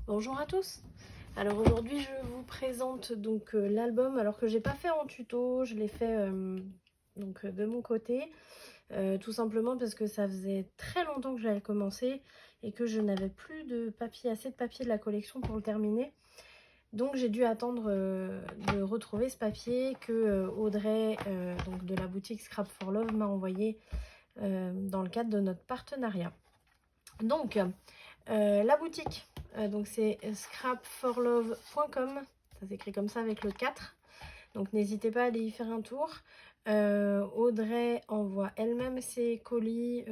Bonjour à tous. Alors aujourd'hui je vous présente donc l'album, alors que j'ai pas fait en tuto, je l'ai fait de mon côté, tout simplement parce que ça faisait très longtemps que j'avais commencé et que je n'avais plus de papier, assez de papier de la collection pour le terminer. Donc j'ai dû attendre de retrouver ce papier que Audrey donc de la boutique Scrap for Love m'a envoyé dans le cadre de notre partenariat. Donc la boutique, donc c'est scrapforlove.com, ça s'écrit comme ça avec le 4. Donc n'hésitez pas à aller y faire un tour. Audrey envoie elle-même ses colis,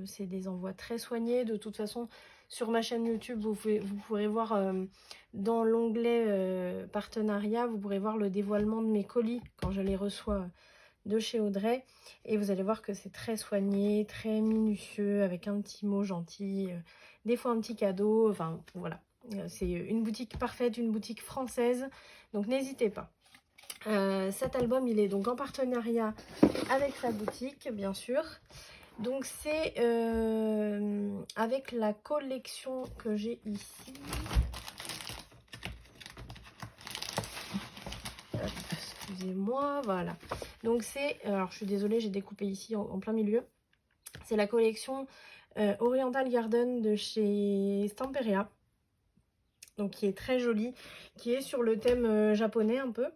c'est des envois très soignés. De toute façon, sur ma chaîne YouTube, vous pourrez voir dans l'onglet partenariat, vous pourrez voir le dévoilement de mes colis quand je les reçois de chez Audrey. Et vous allez voir que c'est très soigné, très minutieux, avec un petit mot gentil, des fois un petit cadeau. Enfin, voilà. C'est une boutique parfaite, une boutique française. Donc n'hésitez pas. Cet album, il est donc en partenariat avec sa boutique, bien sûr. Donc c'est avec la collection que j'ai ici. Excusez-moi, voilà. Donc c'est, alors je suis désolée, j'ai découpé ici en plein milieu. C'est la collection Oriental Garden de chez Stamperia. Donc qui est très jolie, qui est sur le thème japonais un peu.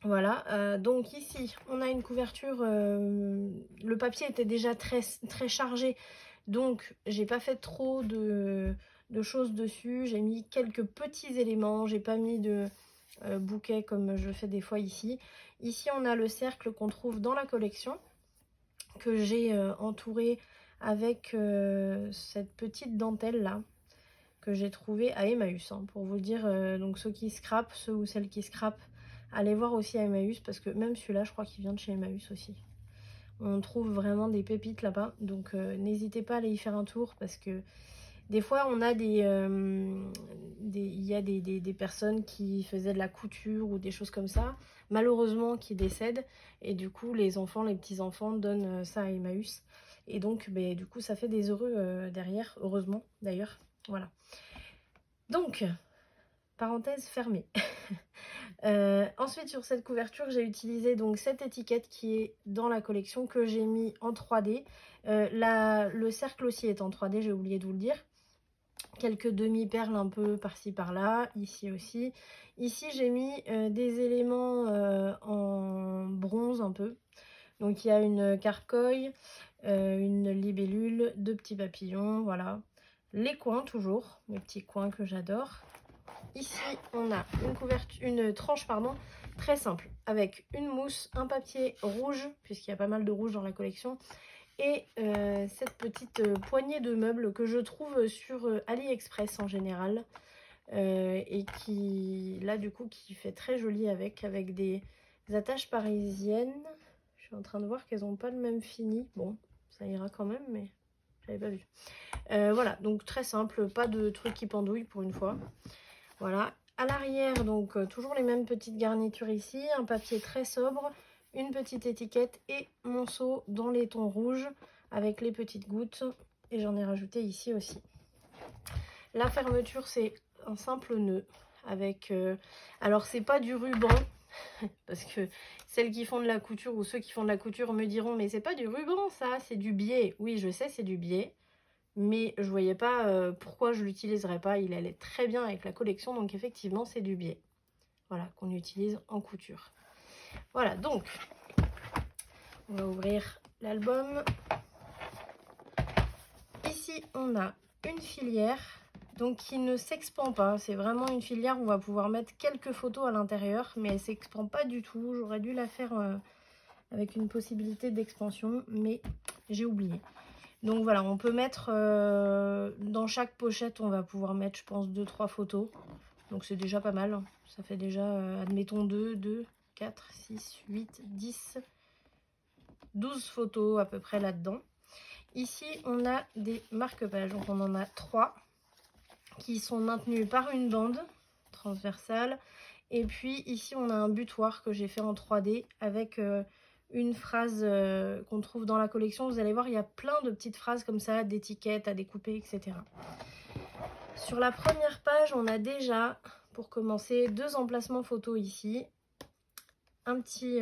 Voilà, donc ici on a une couverture, le papier était déjà très chargé, donc j'ai pas fait trop de choses dessus, j'ai mis quelques petits éléments, j'ai pas mis de bouquet comme je fais des fois ici. Ici on a le cercle qu'on trouve dans la collection, que j'ai entouré avec cette petite dentelle là, que j'ai trouvé à Emmaüs, hein, pour vous dire. Donc ceux qui scrapent, ceux ou celles qui scrapent, allez voir aussi à Emmaüs, parce que même celui-là je crois qu'il vient de chez Emmaüs aussi. On trouve vraiment des pépites là-bas, donc n'hésitez pas à aller y faire un tour, parce que des fois on a il y a des personnes qui faisaient de la couture ou des choses comme ça, malheureusement qui décèdent, et du coup les enfants, les petits-enfants donnent ça à Emmaüs, et donc du coup ça fait des heureux derrière, heureusement d'ailleurs. Voilà. Donc, parenthèse fermée. Ensuite, sur cette couverture, j'ai utilisé donc cette étiquette qui est dans la collection, que j'ai mis en 3D. Le cercle aussi est en 3D, j'ai oublié de vous le dire. Quelques demi-perles un peu par-ci par-là, ici aussi. Ici, j'ai mis des éléments en bronze un peu. Donc, il y a une carcoï, une libellule, deux petits papillons, voilà. Les coins toujours, les petits coins que j'adore. Ici, on a une tranche très simple, avec une mousse, un papier rouge, puisqu'il y a pas mal de rouge dans la collection, et cette petite poignée de meubles que je trouve sur AliExpress en général, et qui, là du coup, qui fait très joli avec des attaches parisiennes. Je suis en train de voir qu'elles n'ont pas le même fini. Bon, ça ira quand même, mais j'avais pas vu. Voilà, donc très simple, pas de trucs qui pendouillent pour une fois. Voilà, à l'arrière, donc toujours les mêmes petites garnitures ici, un papier très sobre, une petite étiquette et mon seau dans les tons rouges avec les petites gouttes, et j'en ai rajouté ici aussi. La fermeture, c'est un simple nœud avec, alors c'est pas du ruban, parce que celles qui font de la couture ou ceux qui font de la couture me diront mais c'est pas du ruban ça, c'est du biais. Oui, je sais, c'est du biais. Mais je voyais pas pourquoi je l'utiliserais pas. Il allait très bien avec la collection, donc effectivement c'est du biais. Voilà, qu'on utilise en couture. Voilà, donc on va ouvrir l'album. Ici on a une filière, donc qui ne s'expand pas. C'est vraiment une filière où on va pouvoir mettre quelques photos à l'intérieur, mais elle s'expand pas du tout. J'aurais dû la faire avec une possibilité d'expansion, mais j'ai oublié. Donc voilà, on peut mettre dans chaque pochette, on va pouvoir mettre, je pense, 2-3 photos. Donc c'est déjà pas mal. Ça fait déjà, admettons, 2, 4, 6, 8, 10, 12 photos à peu près là-dedans. Ici, on a des marque-pages. Donc on en a 3 qui sont maintenus par une bande transversale. Et puis ici, on a un butoir que j'ai fait en 3D avec une phrase qu'on trouve dans la collection. Vous allez voir, il y a plein de petites phrases comme ça, d'étiquettes à découper, etc. Sur la première page, on a déjà, pour commencer, 2 emplacements photos ici. Un petit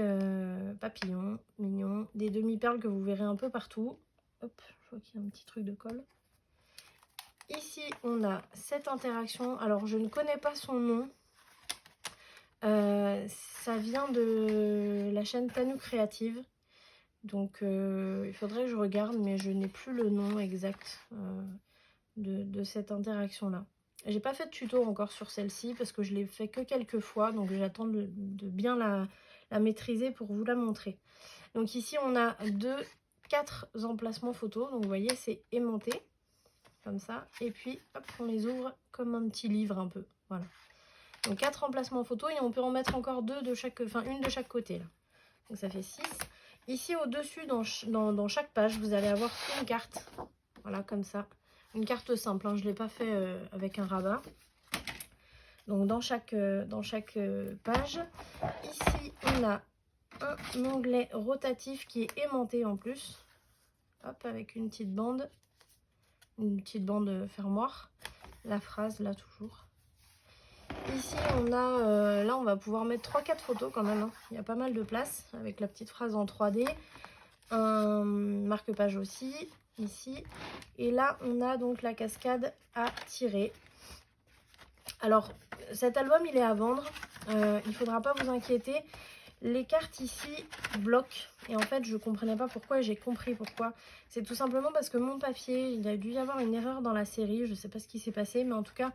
papillon mignon, des demi-perles que vous verrez un peu partout. Hop, je vois qu'il y a un petit truc de colle. Ici, on a cette interaction. Alors, je ne connais pas son nom. Ça vient de la chaîne Tanou Créative. Donc, il faudrait que je regarde, mais je n'ai plus le nom exact de cette interaction-là. J'ai pas fait de tuto encore sur celle-ci parce que je l'ai fait que quelques fois. Donc, j'attends de bien la maîtriser pour vous la montrer. Donc, ici, on a 4 emplacements photos. Donc, vous voyez, c'est aimanté. Comme ça. Et puis, hop, on les ouvre comme un petit livre un peu. Voilà. Donc 4 emplacements photos et on peut en mettre encore 2 de chaque, enfin une de chaque côté là. Donc ça fait 6. Ici au-dessus dans chaque page, vous allez avoir une carte. Voilà, comme ça. Une carte simple, hein. Je ne l'ai pas fait avec un rabat. Donc dans chaque page. Ici, on a un onglet rotatif qui est aimanté en plus. Hop, avec une petite bande fermoire. La phrase là toujours. Ici, on a, là, on va pouvoir mettre 3-4 photos quand même. Hein. Il y a pas mal de place avec la petite phrase en 3D. Un marque-page aussi, ici. Et là, on a donc la cascade à tirer. Alors, cet album, il est à vendre. Il ne faudra pas vous inquiéter. Les cartes ici bloquent. Et en fait, je ne comprenais pas pourquoi. J'ai compris pourquoi. C'est tout simplement parce que mon papier, il a dû y avoir une erreur dans la série. Je ne sais pas ce qui s'est passé, mais en tout cas...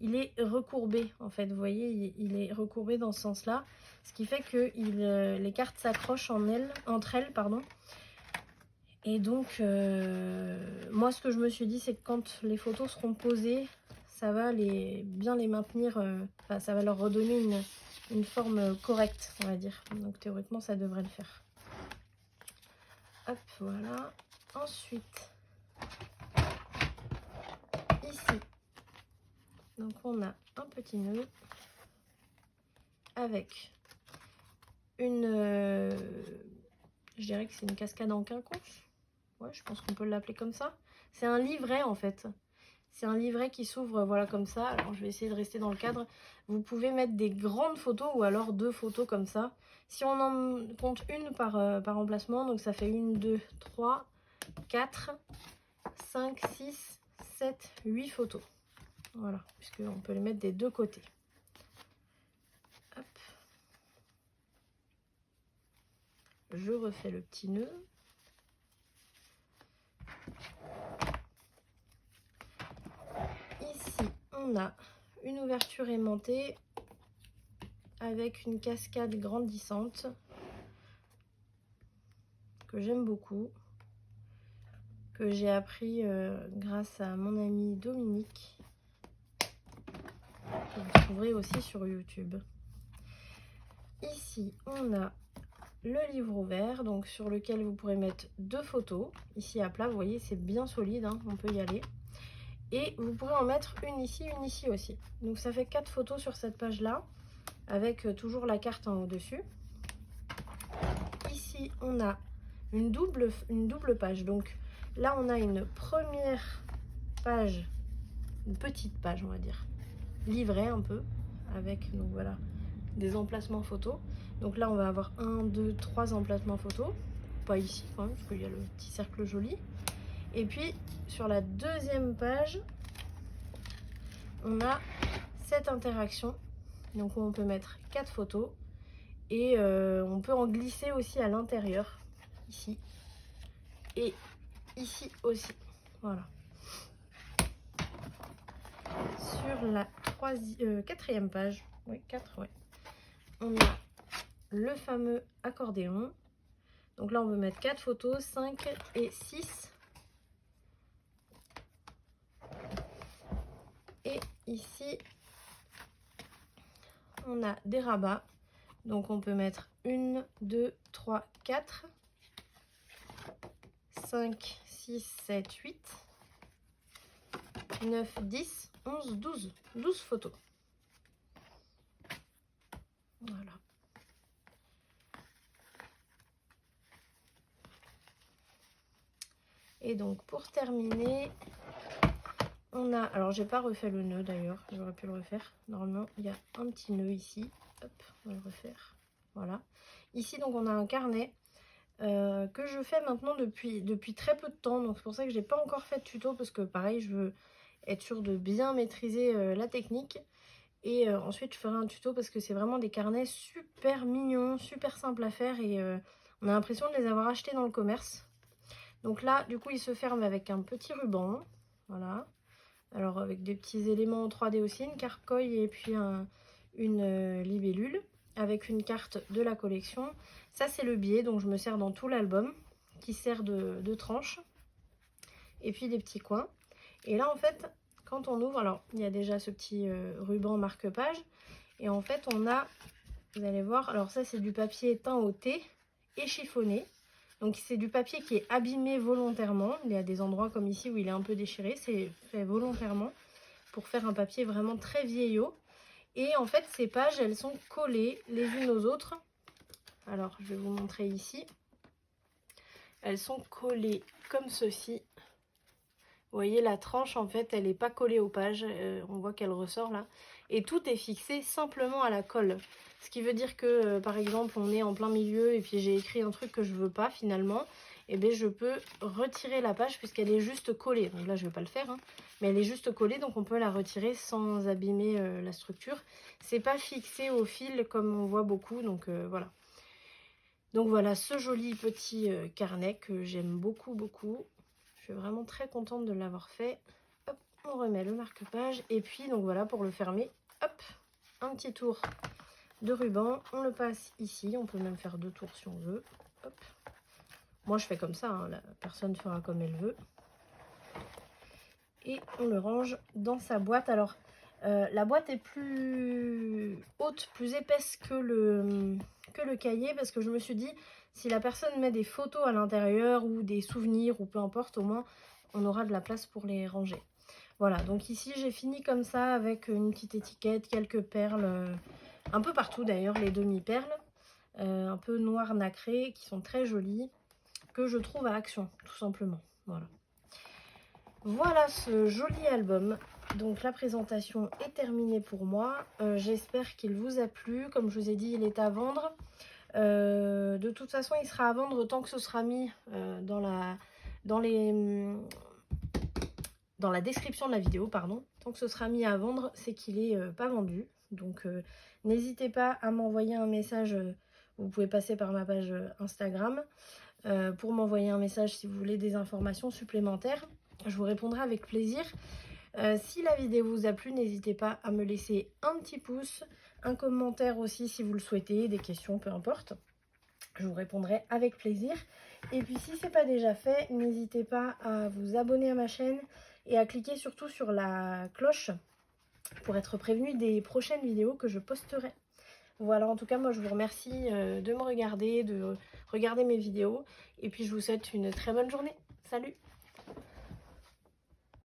il est recourbé en fait, vous voyez, il est recourbé dans ce sens-là, ce qui fait que les cartes s'accrochent entre elles, pardon. Et donc, moi ce que je me suis dit, c'est que quand les photos seront posées, ça va bien les maintenir, enfin, ça va leur redonner une forme correcte, on va dire. Donc théoriquement, ça devrait le faire. Hop, voilà. Ensuite, ici, donc on a un petit nœud avec une, je dirais que c'est une cascade en quinconce. Ouais, je pense qu'on peut l'appeler comme ça. C'est un livret en fait. C'est un livret qui s'ouvre voilà comme ça. Alors je vais essayer de rester dans le cadre. Vous pouvez mettre des grandes photos ou alors 2 photos comme ça. Si on en compte une par emplacement, donc ça fait 1, 2, 3, 4, 5, 6, 7, 8 photos. Voilà, puisqu'on peut les mettre des 2 côtés. Hop. Je refais le petit nœud. Ici, on a une ouverture aimantée avec une cascade grandissante que j'aime beaucoup, que j'ai appris grâce à mon ami Dominique, que vous trouverez aussi sur YouTube. Ici, on a le livre ouvert, donc sur lequel vous pourrez mettre 2 photos. Ici à plat, vous voyez, c'est bien solide, hein, on peut y aller. Et vous pourrez en mettre une ici aussi. Donc ça fait 4 photos sur cette page-là, avec toujours la carte en haut dessus. Ici, on a une double page. Donc là, on a une première page, une petite page, on va dire, livrée un peu, avec donc voilà des emplacements photos. Donc là, on va avoir 1, 2, 3 emplacements photos. Pas ici, quand même, parce qu'il y a le petit cercle joli. Et puis, sur la deuxième page, on a cette interaction. Donc, on peut mettre 4 photos. Et on peut en glisser aussi à l'intérieur, ici. Et ici aussi. Voilà. Sur la quatrième page, oui, 4, ouais, on a le fameux accordéon. Donc là, on peut mettre 4 photos, 5 et 6. Et ici, on a des rabats. Donc on peut mettre 1, 2, 3, 4, 5, 6, 7, 8, 9, 10, 11, 12 photos. Voilà. Et donc pour terminer, On a, alors j'ai pas refait le nœud d'ailleurs, j'aurais pu le refaire. Normalement, il y a un petit nœud ici. Hop, on va le refaire. Voilà. Ici, donc, on a un carnet que je fais maintenant depuis très peu de temps. Donc, c'est pour ça que j'ai pas encore fait de tuto parce que pareil, je veux être sûre de bien maîtriser la technique. Et ensuite, je ferai un tuto parce que c'est vraiment des carnets super mignons, super simples à faire et on a l'impression de les avoir achetés dans le commerce. Donc là, du coup, il se ferme avec un petit ruban. Voilà. Alors avec des petits éléments en 3D aussi, une carcoille et puis une libellule avec une carte de la collection. Ça c'est le biais, donc je me sers dans tout l'album qui sert de tranche. Et puis des petits coins. Et là en fait, quand on ouvre, alors il y a déjà ce petit ruban marque-page. Et en fait on a, vous allez voir, alors ça c'est du papier teint au thé et chiffonné. Donc c'est du papier qui est abîmé volontairement. Il y a des endroits comme ici où il est un peu déchiré, c'est fait volontairement pour faire un papier vraiment très vieillot. Et en fait, ces pages, elles sont collées les unes aux autres. Alors, je vais vous montrer ici. Elles sont collées comme ceci. Vous voyez, la tranche, en fait, elle n'est pas collée aux pages. On voit qu'elle ressort là. Et tout est fixé simplement à la colle. Ce qui veut dire que, par exemple, on est en plein milieu et puis j'ai écrit un truc que je veux pas finalement. Et bien, je peux retirer la page puisqu'elle est juste collée. Donc là, je ne vais pas le faire, hein, mais elle est juste collée, donc on peut la retirer sans abîmer la structure. C'est pas fixé au fil comme on voit beaucoup, donc voilà. Donc voilà, ce joli petit carnet que j'aime beaucoup, beaucoup. Je suis vraiment très contente de l'avoir fait. Hop, on remet le marque-page. Et puis, donc voilà, pour le fermer, hop, un petit tour de ruban. On le passe ici. On peut même faire 2 tours si on veut. Hop. Moi, je fais comme ça. Hein, la personne fera comme elle veut. Et on le range dans sa boîte. Alors, la boîte est plus haute, plus épaisse que le cahier. Parce que je me suis dit, si la personne met des photos à l'intérieur ou des souvenirs ou peu importe, au moins, on aura de la place pour les ranger. Voilà, donc ici, j'ai fini comme ça avec une petite étiquette, quelques perles, un peu partout d'ailleurs, les demi-perles. Un peu noir nacré, qui sont très jolies, que je trouve à Action, tout simplement. Voilà. Voilà ce joli album. Donc la présentation est terminée pour moi. J'espère qu'il vous a plu. Comme je vous ai dit, il est à vendre. De toute façon, il sera à vendre tant que ce sera mis dans la description de la vidéo. Pardon. Tant que ce sera mis à vendre, c'est qu'il est pas vendu. Donc n'hésitez pas à m'envoyer un message. Vous pouvez passer par ma page Instagram pour m'envoyer un message si vous voulez des informations supplémentaires. Je vous répondrai avec plaisir. Si la vidéo vous a plu, n'hésitez pas à me laisser un petit pouce, un commentaire aussi si vous le souhaitez, des questions, peu importe. Je vous répondrai avec plaisir. Et puis si ce n'est pas déjà fait, n'hésitez pas à vous abonner à ma chaîne et à cliquer surtout sur la cloche pour être prévenu des prochaines vidéos que je posterai. Voilà, en tout cas, moi je vous remercie de me regarder, de regarder mes vidéos. Et puis je vous souhaite une très bonne journée. Salut!